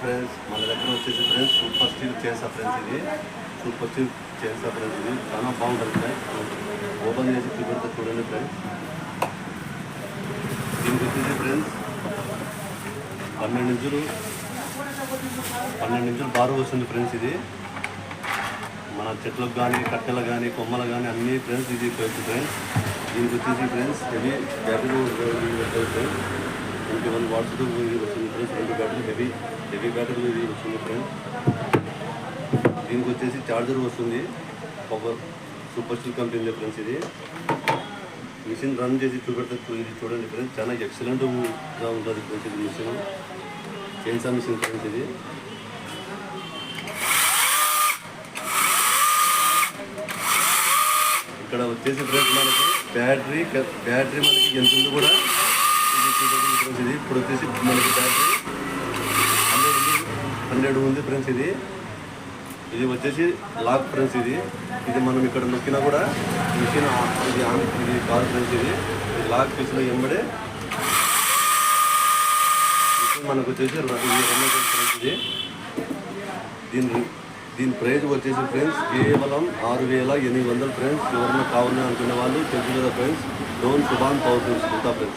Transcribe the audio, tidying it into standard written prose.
Friends, మన దగ్గర వచ్చేసి friends super steel chains friends. ఇది సూపర్ స్టీల్ చైన్స్ ఫ్రెండ్స్. ఇది చాలా బాగుంటుంది ఫ్రెండ్స్. ఓపెన్ చేసి చూపెడితే చూడండి ఫ్రెండ్స్. దీనికి వచ్చేసి ఫ్రెండ్స్ 12 ఇంచులు బారు వస్తుంది ఫ్రెండ్స్. ఇది మన చెట్లకు కానీ కట్టెలు కానీ కొమ్మలు కానీ అన్నీ ఫ్రెండ్స్ ఇది ఫ్రెండ్స్. దీనికి వచ్చేసి ఫ్రెండ్స్ హెవీ బ్యాటరీ వస్తుంది ఫ్రెండ్స్. 21 వాట్స్తో ఇది వస్తుంది ఫ్రెండ్స్. 2 బ్యాటరీ హెవీ బ్యాటరీ ఇది వస్తుంది ఫ్రెండ్స్. దీనికి వచ్చేసి ఛార్జర్ వస్తుంది. Power super steel company friends. ఇది మిషన్ రన్ చేసి చూపెడితే ఇది చూడండి ఫ్రెండ్స్. చాలా ఎక్సలెంట్గా ఉంటుంది ఫ్రెండ్స్. ఇది మిషన్ చైన్సా మిషన్ ఫ్రెండ్స్. ఇది ఇక్కడ వచ్చేసి ఫ్రెండ్స్ మనకి బ్యాటరీ మనకి ఎంత ఉందో కూడా ఇది చూడండి ఫ్రెండ్స్. ఇది ఇప్పుడు వచ్చేసి మనకి బ్యాటరీ 100 ఉంది ఫ్రెండ్స్. ఇది వచ్చేసి లాక్ ఫ్రెండ్స్. ఇది మనం ఇక్కడ నొక్కినా కూడా మిషన్ ఇది కాదు ఫ్రెండ్స్. ఇది లాక్ చేసిన ఎంబడే మిషన్ మనకు వచ్చేసి ఫ్రెండ్స్. దీని ప్రైజ్ వచ్చేసి ఫ్రెండ్స్ కేవలం 6,800 ఫ్రెండ్స్. ఎవరైనా కావాలని అనుకునే వాళ్ళు తెలుసు కదా ఫ్రెండ్స్. డోన్ సుభాన్ పవర్ ఫ్రెండ్స్ ఫ్రెండ్స్.